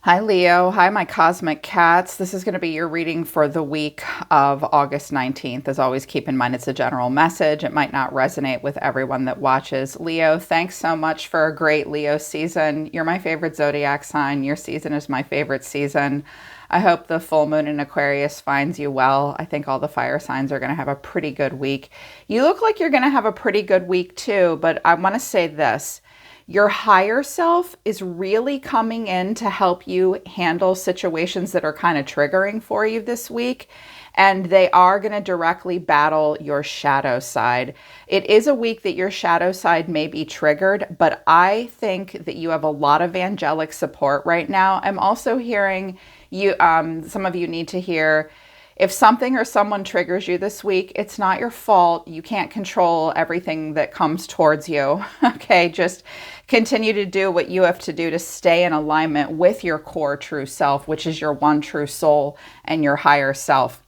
Hi, Leo. Hi, my cosmic cats. This is going to be your reading for the week of August 19th. As always, keep in mind it's a general message. It might not resonate with everyone that watches. Leo, thanks so much for a great Leo season. You're my favorite zodiac sign. Your season is my favorite season. I hope the full moon in Aquarius finds you well. I think all the fire signs are going to have a pretty good week. You look like you're going to have a pretty good week too, but I want to say this. Your higher self is really coming in to help you handle situations that are kind of triggering for you this week. And they are going to directly battle your shadow side. It is a week that your shadow side may be triggered, but I think that you have a lot of angelic support right now. I'm also hearing you, some of you need to hear, if something or someone triggers you this week, it's not your fault. You can't control everything that comes towards you. Okay, just continue to do what you have to do to stay in alignment with your core true self, which is your one true soul and your higher self.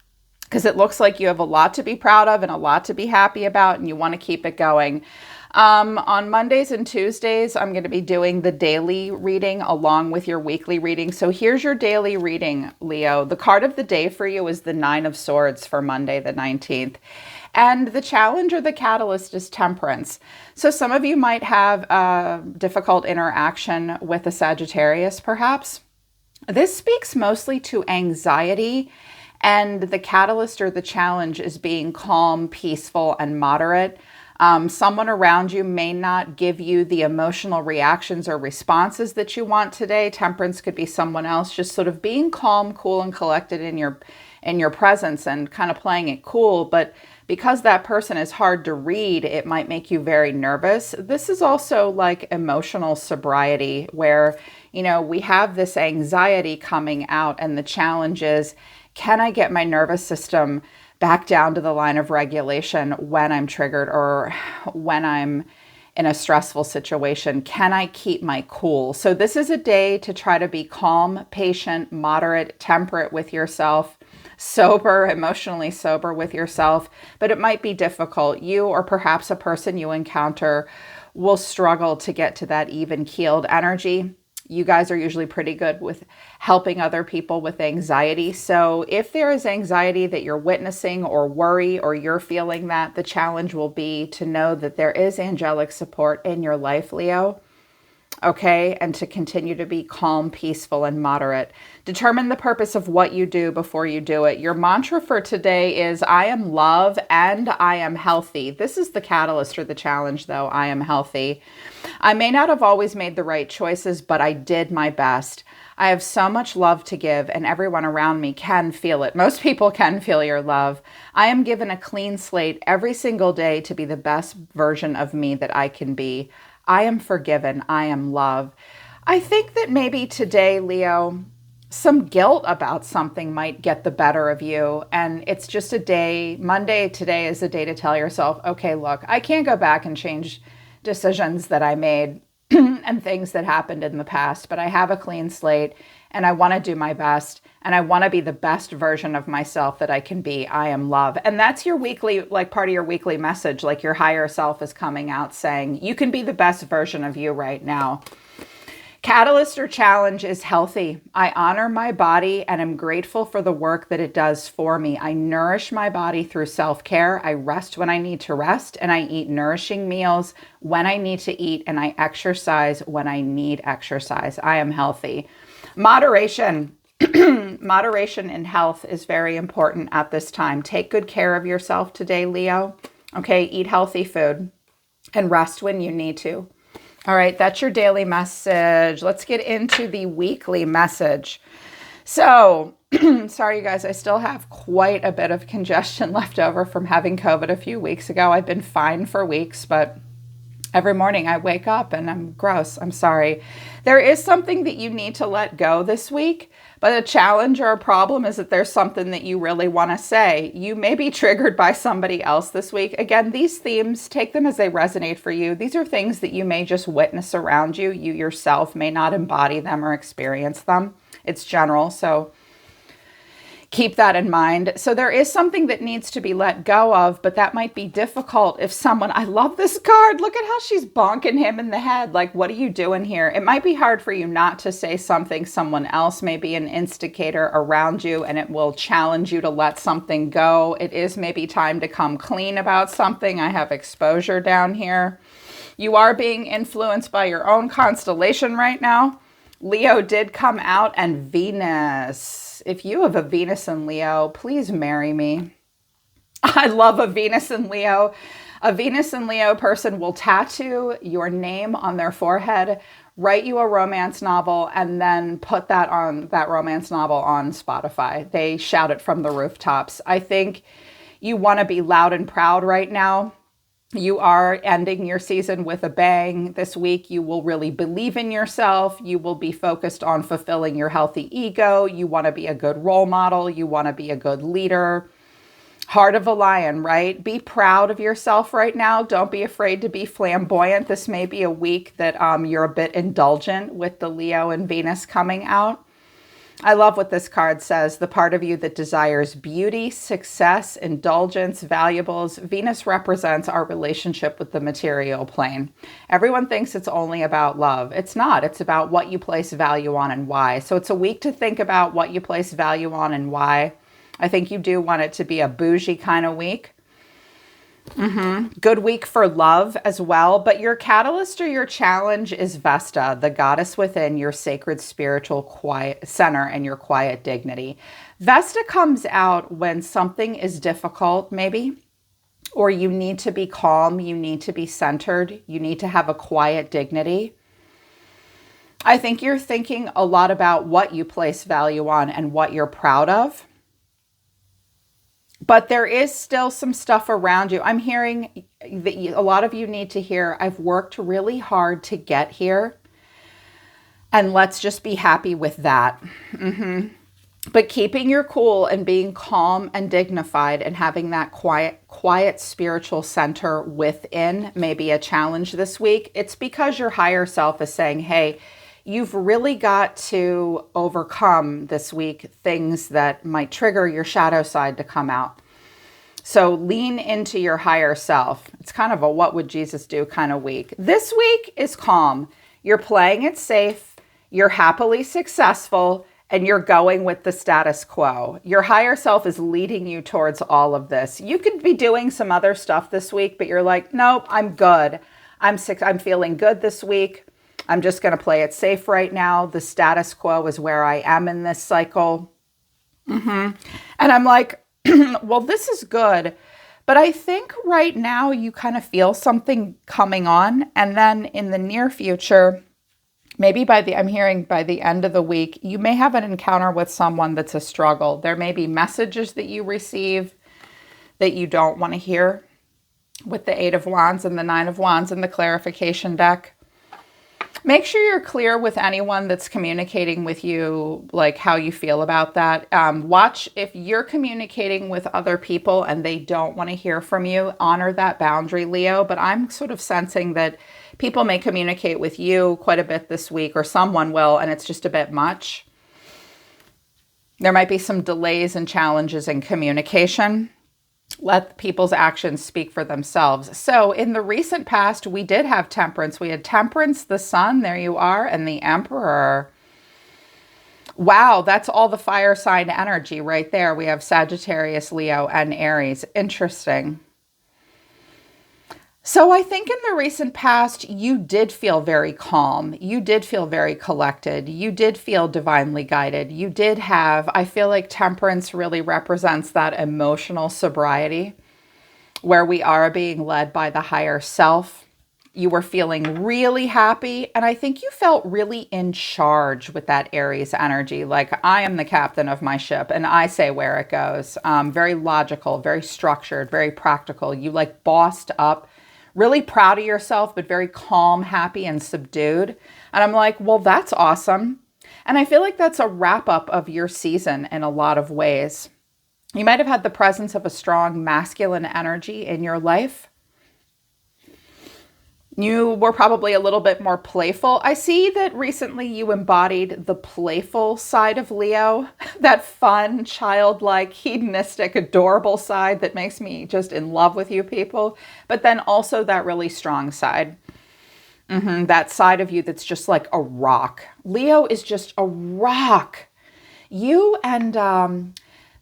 Because it looks like you have a lot to be proud of and a lot to be happy about, and you want to keep it going. On Mondays and Tuesdays, I'm going to be doing the daily reading along with your weekly reading. So here's your daily reading, Leo. The card of the day for you is the Nine of Swords for Monday the 19th. And the challenge or the catalyst is temperance. So some of you might have a difficult interaction with a Sagittarius, perhaps. This speaks mostly to anxiety, and the catalyst or the challenge is being calm, peaceful, and moderate. Someone around you may not give you the emotional reactions or responses that you want today. Temperance could be someone else, just sort of being calm, cool, and collected in your presence and kind of playing it cool. But because that person is hard to read, it might make you very nervous. This is also like emotional sobriety where, we have this anxiety coming out, and the challenge is, can I get my nervous system back down to the line of regulation when I'm triggered or when I'm in a stressful situation? Can I keep my cool? So this is a day to try to be calm, patient, moderate, temperate with yourself, sober, emotionally sober with yourself, but it might be difficult. You or perhaps a person you encounter will struggle to get to that even-keeled energy. You guys are usually pretty good with helping other people with anxiety. So if there is anxiety that you're witnessing or worry, or you're feeling that, the challenge will be to know that there is angelic support in your life, Leo. Okay, and to continue to be calm, peaceful, and moderate. Determine the purpose of what you do before you do it. Your mantra for today is, I am love and I am healthy. This is the catalyst or the challenge, though. I am healthy. I may not have always made the right choices, but I did my best. I have so much love to give, and everyone around me can feel it. Most people can feel your love. I am given a clean slate every single day to be the best version of me that I can be. I am forgiven. I am love. I think that maybe today, Leo, some guilt about something might get the better of you. And it's just a day, Monday today is a day to tell yourself, okay, look, I can't go back and change decisions that I made and things that happened in the past, but I have a clean slate and I want to do my best and I want to be the best version of myself that I can be. I am love. And that's your weekly, like part of your weekly message, like your higher self is coming out saying, you can be the best version of you right now. Catalyst or challenge is healthy. I honor my body and am grateful for the work that it does for me. I nourish my body through self-care. I rest when I need to rest, and I eat nourishing meals when I need to eat, and I exercise when I need exercise. I am healthy. Moderation. Moderation in health is very important at this time. Take good care of yourself today, Leo. Okay, eat healthy food and rest when you need to. All right, that's your daily message. Let's get into the weekly message. So, sorry, you guys, I still have quite a bit of congestion left over from having COVID a few weeks ago. I've been fine for weeks, but every morning I wake up and I'm gross. I'm sorry. There is something that you need to let go this week, but a challenge or a problem is that there's something that you really want to say. You may be triggered by somebody else this week. Again, these themes, take them as they resonate for you. These are things that you may just witness around you. You yourself may not embody them or experience them. It's general, so keep that in mind. So there is something that needs to be let go of, but that might be difficult if someone, I love this card. Look at how she's bonking him in the head. Like, what are you doing here? It might be hard for you not to say something. Someone else may be an instigator around you, and it will challenge you to let something go. It is maybe time to come clean about something. I have exposure down here. You are being influenced by your own constellation right now. Leo did come out, and Venus. If you have a Venus in Leo, please marry me. I love a Venus in Leo. A Venus in Leo person will tattoo your name on their forehead, write you a romance novel, and then put that romance novel on Spotify. They shout it from the rooftops. I think you want to be loud and proud right now. You are ending your season with a bang. This week, you will really believe in yourself. You will be focused on fulfilling your healthy ego. You want to be a good role model. You want to be a good leader. Heart of a lion, right? Be proud of yourself right now. Don't be afraid to be flamboyant. This may be a week that you're a bit indulgent with the Leo and Venus coming out. I love what this card says. The part of you that desires beauty, success, indulgence, valuables. Venus represents our relationship with the material plane. Everyone thinks it's only about love. It's not. It's about what you place value on and why. So it's a week to think about what you place value on and why. I think you do want it to be a bougie kind of week. Good week for love as well. But your catalyst or your challenge is Vesta, the goddess within your sacred spiritual quiet center and your quiet dignity. Vesta comes out when something is difficult, maybe, or you need to be calm, you need to be centered, you need to have a quiet dignity. I think you're thinking a lot about what you place value on and what you're proud of. But there is still some stuff around you. I'm hearing that a lot of you need to hear, I've worked really hard to get here. And let's just be happy with that. But keeping your cool and being calm and dignified and having that quiet spiritual center within may be a challenge this week. It's because your higher self is saying, hey, you've really got to overcome this week things that might trigger your shadow side to come out. So lean into your higher self. It's kind of a what would Jesus do kind of week. This week is calm. You're playing it safe. You're happily successful. And you're going with the status quo. Your higher self is leading you towards all of this. You could be doing some other stuff this week, but you're like, nope, I'm good. I'm feeling good this week. I'm just going to play it safe right now. The status quo is where I am in this cycle. And I'm like, well, this is good. But I think right now you kind of feel something coming on. And then in the near future, maybe I'm hearing by the end of the week, you may have an encounter with someone that's a struggle. There may be messages that you receive that you don't want to hear with the 8 of Wands and the 9 of Wands and the clarification deck. Make sure you're clear with anyone that's communicating with you, like how you feel about that. Watch if you're communicating with other people and they don't want to hear from you, honor that boundary, Leo. But I'm sort of sensing that people may communicate with you quite a bit this week, or someone will, and it's just a bit much. There might be some delays and challenges in communication. Let people's actions speak for themselves. So in the recent past, we did have Temperance. We had Temperance, the Sun, there you are, and the Emperor. Wow, that's all the fire sign energy right there. We have Sagittarius, Leo, and Aries. Interesting. So I think in the recent past, you did feel very calm. You did feel very collected. You did feel divinely guided. You did have, I feel like Temperance really represents that emotional sobriety where we are being led by the higher self. You were feeling really happy. And I think you felt really in charge with that Aries energy. Like, I am the captain of my ship and I say where it goes. Very logical, very structured, very practical. You like bossed up. Really proud of yourself, but very calm, happy, and subdued. And I'm like, well, that's awesome. And I feel like that's a wrap up of your season in a lot of ways. You might have had the presence of a strong masculine energy in your life. You were probably a little bit more playful. I see that recently you embodied the playful side of Leo, that fun, childlike, hedonistic, adorable side that makes me just in love with you people. But then also that really strong side. That side of you that's just like a rock. Leo is just a rock. You and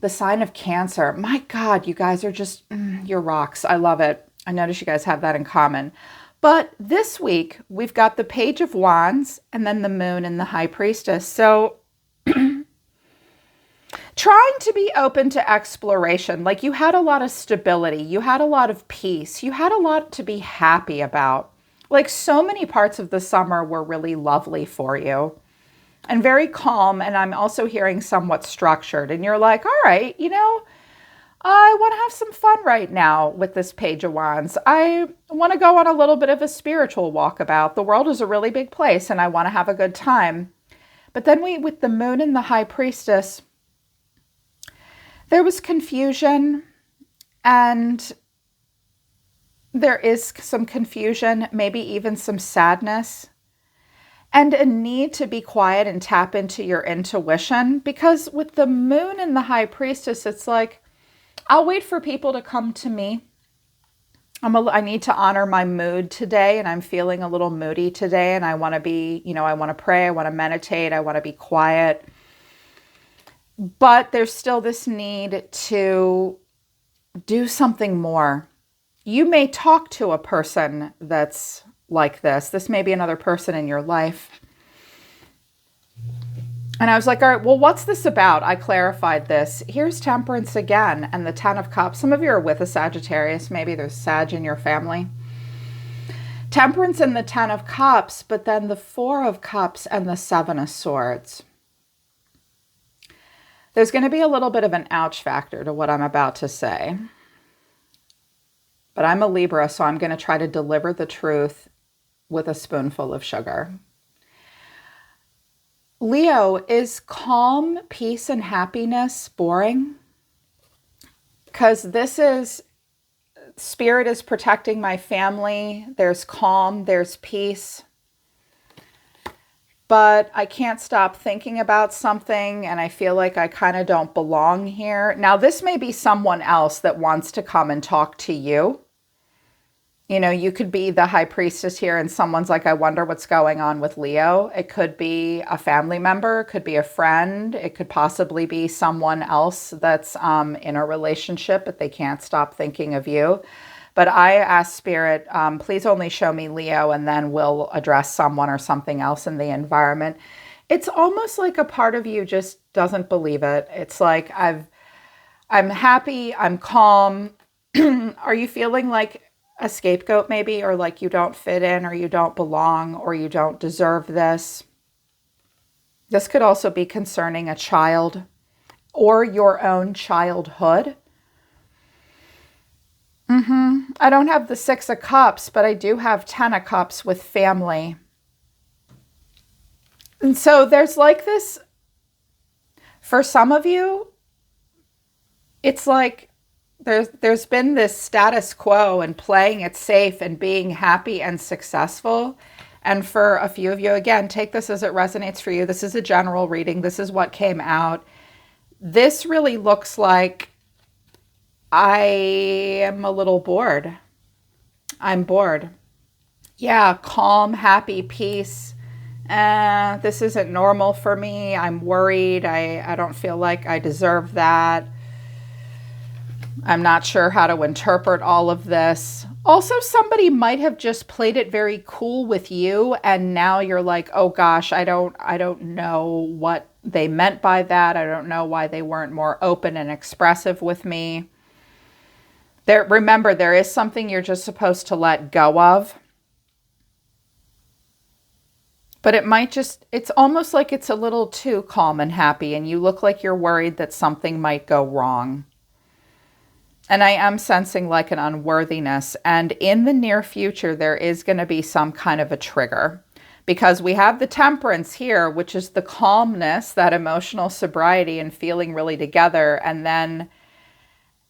the sign of Cancer. My God, you guys are just, you're rocks. I love it. I notice you guys have that in common. But this week, we've got the Page of Wands and then the Moon and the High Priestess. So trying to be open to exploration. Like you had a lot of stability. You had a lot of peace. You had a lot to be happy about. Like so many parts of the summer were really lovely for you and very calm. And I'm also hearing somewhat structured. And you're like, all right, I want to have some fun right now with this Page of Wands. I want to go on a little bit of a spiritual walkabout. The world is a really big place and I want to have a good time. But then with the Moon and the High Priestess, there was confusion, and there is some confusion, maybe even some sadness, and a need to be quiet and tap into your intuition. Because with the Moon and the High Priestess, it's like, I'll wait for people to come to me. I need to honor my mood today, and I'm feeling a little moody today, and I want to be, I want to pray, I want to meditate, I want to be quiet. But there's still this need to do something more. You may talk to a person that's like this. This may be another person in your life. And I was like, all right, well, what's this about? I clarified this. Here's Temperance again and the Ten of Cups. Some of you are with a Sagittarius. Maybe there's Sag in your family. Temperance and the Ten of Cups, but then the Four of Cups and the Seven of Swords. There's going to be a little bit of an ouch factor to what I'm about to say. But I'm a Libra, so I'm going to try to deliver the truth with a spoonful of sugar. Leo, is calm, peace, and happiness boring? Because this is, Spirit is protecting my family. There's calm, there's peace. But I can't stop thinking about something, and I feel like I kind of don't belong here. Now, this may be someone else that wants to come and talk to you. You could be the High Priestess here and someone's like, I wonder what's going on with Leo. It could be a family member, it could be a friend, it could possibly be someone else that's in a relationship, but they can't stop thinking of you. But I asked Spirit, please only show me Leo, and then we'll address someone or something else in the environment. It's almost like a part of you just doesn't believe it. It's like, I'm happy, I'm calm. Are you feeling like a scapegoat maybe, or like you don't fit in, or you don't belong, or you don't deserve this? This could also be concerning a child or your own childhood. I don't have the Six of Cups, but I do have 10 of Cups with family. And so there's like this, for some of you, it's like there's been this status quo and playing it safe and being happy and successful. And for a few of you, again, take this as it resonates for you. This is a general reading. This is what came out. This really looks like I am a little bored. I'm bored. Yeah, calm, happy, peace. This isn't normal for me. I'm worried. I don't feel like I deserve that. I'm not sure how to interpret all of this. Also, somebody might have just played it very cool with you, and now you're like, oh gosh, I don't know what they meant by that. I don't know why they weren't more open and expressive with me. Remember, there is something you're just supposed to let go of. But it's almost like it's a little too calm and happy, and you look like you're worried that something might go wrong. And I am sensing like an unworthiness. And in the near future, there is going to be some kind of a trigger, because we have the Temperance here, which is the calmness, that emotional sobriety and feeling really together. And then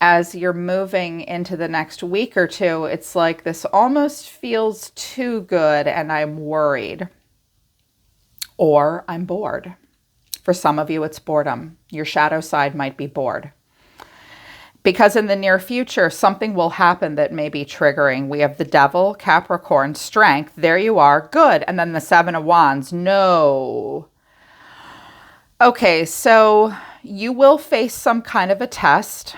as you're moving into the next week or two, it's like this almost feels too good and I'm worried, or I'm bored. For some of you, it's boredom. Your shadow side might be bored. Because in the near future, something will happen that may be triggering. We have the Devil, Capricorn, Strength. There you are. Good. And then the Seven of Wands. No. Okay, so you will face some kind of a test.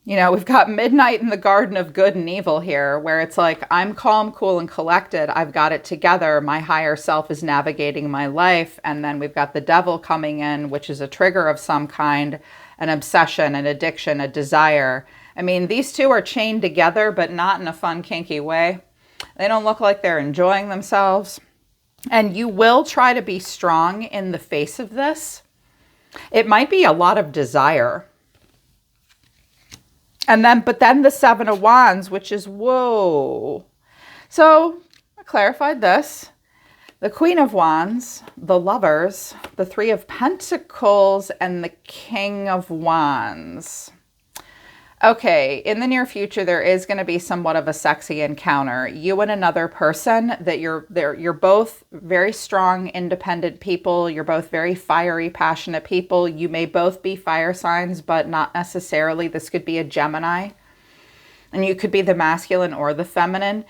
You know, we've got Midnight in the Garden of Good and Evil here, where it's like, I'm calm, cool, and collected. I've got it together. My higher self is navigating my life. And then we've got the Devil coming in, which is a trigger of some kind, an obsession, an addiction, a desire. I mean, these two are chained together, but not in a fun, kinky way. They don't look like they're enjoying themselves. And you will try to be strong in the face of this. It might be a lot of desire. But then the Seven of Wands, which is, whoa. So I clarified this. The Queen of Wands, the Lovers, the Three of Pentacles, and the King of Wands. Okay, in the near future, there is going to be somewhat of a sexy encounter. You and another person that you're both very strong, independent people. You're both very fiery, passionate people. You may both be fire signs, but not necessarily. This could be a Gemini. And you could be the masculine or the feminine.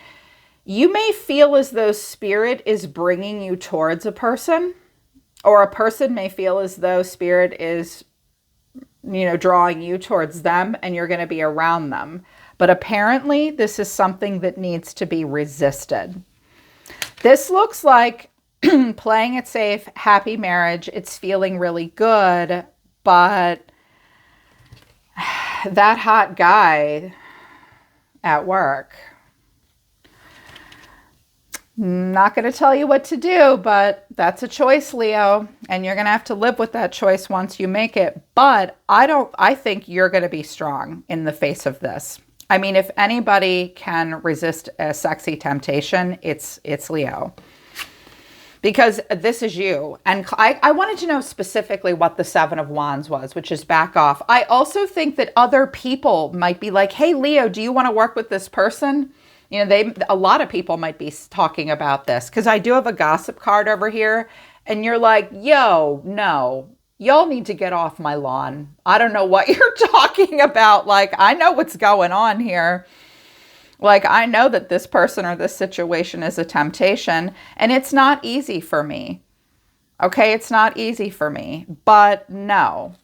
You may feel as though spirit is bringing you towards a person, or a person may feel as though spirit is, you know, drawing you towards them and you're going to be around them. But apparently this is something that needs to be resisted. This looks like playing it safe, happy marriage. It's feeling really good, but that hot guy at work, not going to tell you what to do, but that's a choice, Leo, and you're going to have to live with that choice once you make it. But I think you're going to be strong in the face of this. I mean, if anybody can resist a sexy temptation, it's Leo. Because this is you. And I wanted to know specifically what the Seven of Wands was, which is back off. I also think that other people might be like, hey, Leo, do you want to work with this person? You know, a lot of people might be talking about this, because I do have a gossip card over here, and you're like, yo, no, y'all need to get off my lawn. I don't know what you're talking about. Like, I know what's going on here. Like, I know that this person or this situation is a temptation, and it's not easy for me. Okay, it's not easy for me, but no.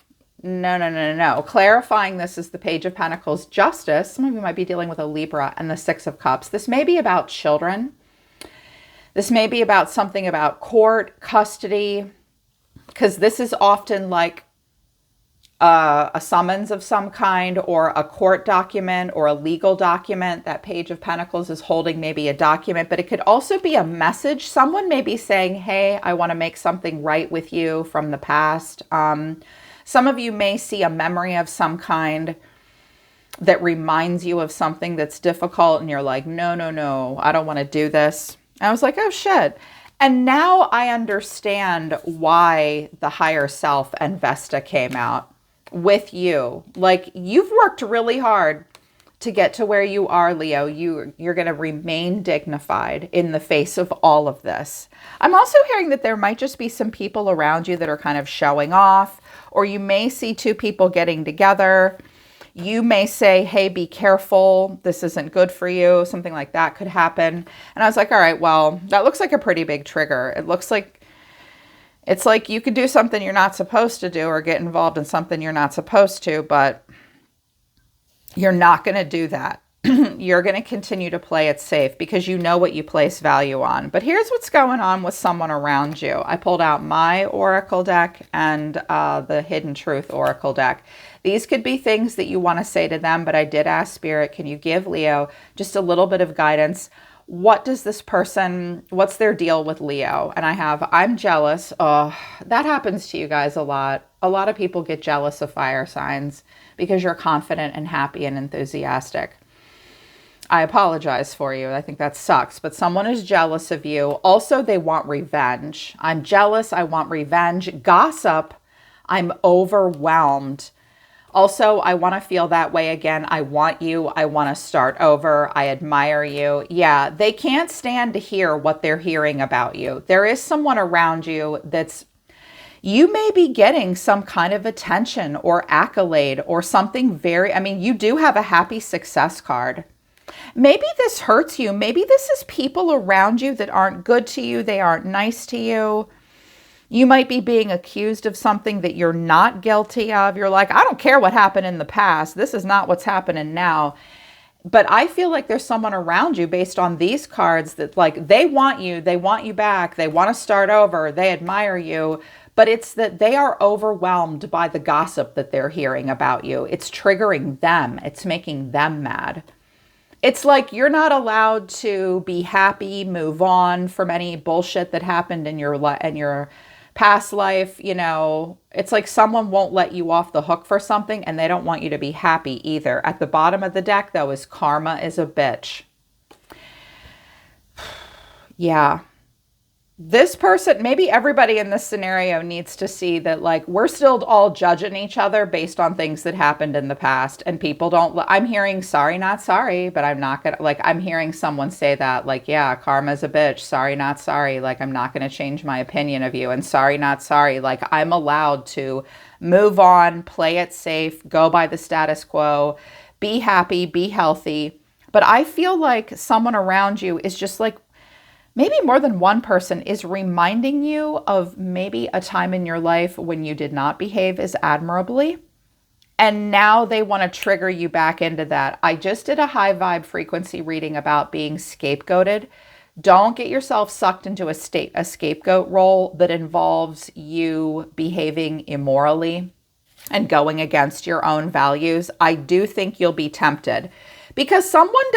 No. Clarifying this is the Page of Pentacles, Justice. Some of you might be dealing with a Libra, and the Six of Cups. This may be about children. This may be about something about court, custody, because this is often like a summons of some kind, or a court document, or a legal document. That Page of Pentacles is holding maybe a document, but it could also be a message. Someone may be saying, hey, I want to make something right with you from the past. Some of you may see a memory of some kind that reminds you of something that's difficult, and you're like, no, I don't want to do this. And I was like, oh shit. And now I understand why the higher self and Vesta came out with you. Like, you've worked really hard to get to where you are, Leo. You're going to remain dignified in the face of all of this. I'm also hearing that there might just be some people around you that are kind of showing off, or you may see two people getting together. You may say, hey, be careful. This isn't good for you. Something like that could happen. And I was like, all right, well, that looks like a pretty big trigger. It looks like it's like you could do something you're not supposed to do, or get involved in something you're not supposed to, but you're not going to do that. You're going to continue to play it safe because you know what you place value on. But here's what's going on with someone around you. I pulled out my Oracle deck and the Hidden Truth Oracle deck. These could be things that you want to say to them, but I did ask Spirit, can you give Leo just a little bit of guidance? What does this person, what's their deal with Leo? And I'm jealous. Oh, that happens to you guys a lot. A lot of people get jealous of fire signs because you're confident and happy and enthusiastic. I apologize for you. I think that sucks, but someone is jealous of you. Also, they want revenge. I'm jealous. I want revenge. Gossip. I'm overwhelmed. Also, I want to feel that way again. I want you. I want to start over. I admire you. Yeah, they can't stand to hear what they're hearing about you. There is someone around you that's, you may be getting some kind of attention or accolade or something very, I mean, you do have a happy success card. Maybe this hurts you. Maybe this is people around you that aren't good to you. They aren't nice to you. You might be being accused of something that you're not guilty of. You're like, I don't care what happened in the past. This is not what's happening now. But I feel like there's someone around you based on these cards that like, they want you back. They want to start over. They admire you. But it's that they are overwhelmed by the gossip that they're hearing about you. It's triggering them. It's making them mad. It's like you're not allowed to be happy, move on from any bullshit that happened in your past life. You know, it's like someone won't let you off the hook for something and they don't want you to be happy either. At the bottom of the deck, though, is karma is a bitch. Yeah. This person, maybe everybody in this scenario needs to see that like we're still all judging each other based on things that happened in the past, and people don't, I'm hearing sorry, not sorry, but I'm not gonna, like, I'm hearing someone say that like, yeah, karma's a bitch, sorry, not sorry, like I'm not gonna change my opinion of you, and sorry, not sorry, like I'm allowed to move on, play it safe, go by the status quo, be happy, be healthy. But I feel like someone around you is just like, maybe more than one person is reminding you of maybe a time in your life when you did not behave as admirably. And now they want to trigger you back into that. I just did a high vibe frequency reading about being scapegoated. Don't get yourself sucked into a scapegoat role that involves you behaving immorally and going against your own values. I do think you'll be tempted. Because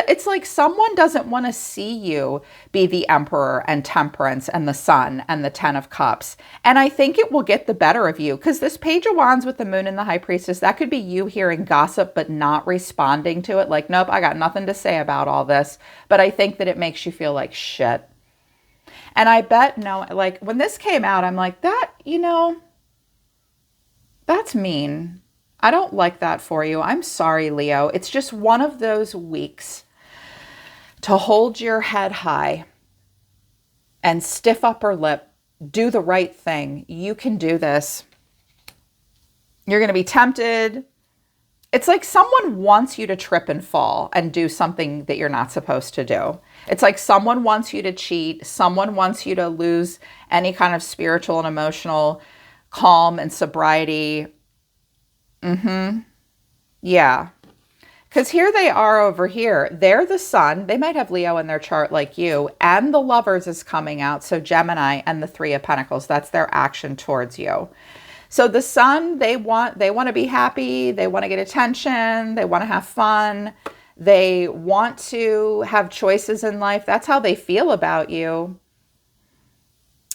it's like someone doesn't want to see you be the Emperor and Temperance and the Sun and the Ten of Cups. And I think it will get the better of you, because this Page of Wands with the Moon and the High Priestess, that could be you hearing gossip but not responding to it. Like, nope, I got nothing to say about all this. But I think that it makes you feel like shit. And I bet, no, like when this came out, I'm like, that, you know, that's mean. I don't like that for you. I'm sorry, Leo. It's just one of those weeks to hold your head high and stiff upper lip. Do the right thing. You can do this. You're going to be tempted. It's like someone wants you to trip and fall and do something that you're not supposed to do. It's like someone wants you to cheat. Someone wants you to lose any kind of spiritual and emotional calm and sobriety. Yeah. Because here they are over here. They're the Sun. They might have Leo in their chart like you. And the Lovers is coming out. So Gemini and the Three of Pentacles. That's their action towards you. So the Sun, they want to be happy. They want to get attention. They want to have fun. They want to have choices in life. That's how they feel about you.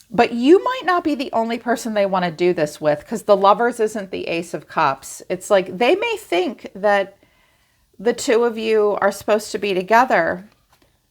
But you might not be the only person they want to do this with, because the Lovers isn't the Ace of Cups. It's like they may think that the two of you are supposed to be together.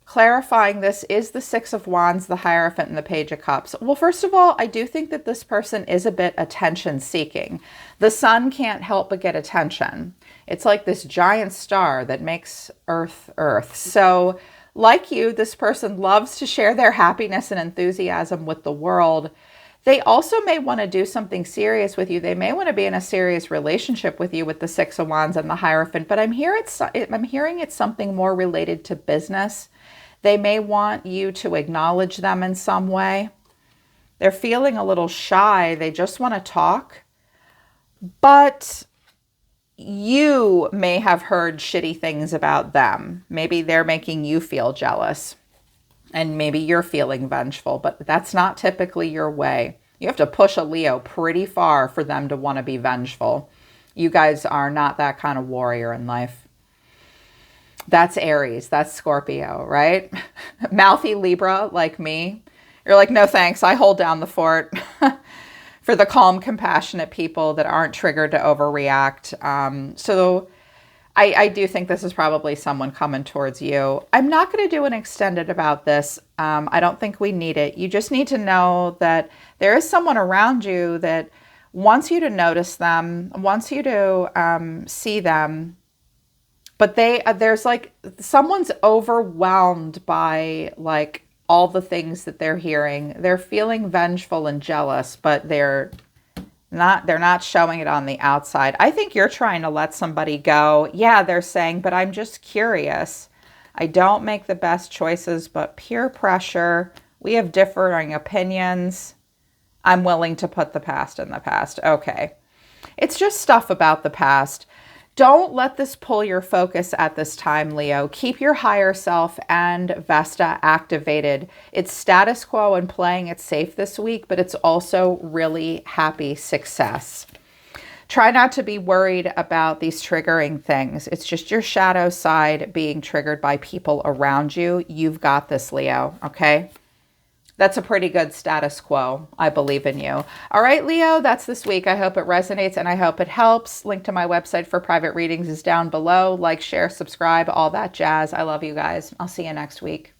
Clarifying this is the Six of Wands, the Hierophant, and the Page of Cups. Well, first of all, I do think that this person is a bit attention seeking. The Sun can't help but get attention. It's like this giant star that makes Earth Earth. So like you, this person loves to share their happiness and enthusiasm with the world. They also may want to do something serious with you. They may want to be in a serious relationship with you with the Six of Wands and the Hierophant, but I'm hearing it's something more related to business. They may want you to acknowledge them in some way. They're feeling a little shy. They just want to talk. But you may have heard shitty things about them. Maybe they're making you feel jealous. And maybe you're feeling vengeful, but that's not typically your way. You have to push a Leo pretty far for them to want to be vengeful. You guys are not that kind of warrior in life. That's Aries. That's Scorpio, right? Mouthy Libra like me. You're like, no thanks. I hold down the fort. For the calm, compassionate people that aren't triggered to overreact. So I do think this is probably someone coming towards you. I'm not going to do an extended about this. I don't think we need it. You just need to know that there is someone around you that wants you to notice them, wants you to see them, but there's like someone's overwhelmed by like all the things that they're hearing. They're feeling vengeful and jealous, but they're not showing it on the outside. I think you're trying to let somebody go. Yeah, they're saying, but I'm just curious. I don't make the best choices, but peer pressure. We have differing opinions. I'm willing to put the past in the past. Okay. It's just stuff about the past. Don't let this pull your focus at this time, Leo. Keep your higher self and Vesta activated. It's status quo and playing it safe this week, but it's also really happy success. Try not to be worried about these triggering things. It's just your shadow side being triggered by people around you. You've got this, Leo, okay? That's a pretty good status quo. I believe in you. All right, Leo, that's this week. I hope it resonates and I hope it helps. Link to my website for private readings is down below. Like, share, subscribe, all that jazz. I love you guys. I'll see you next week.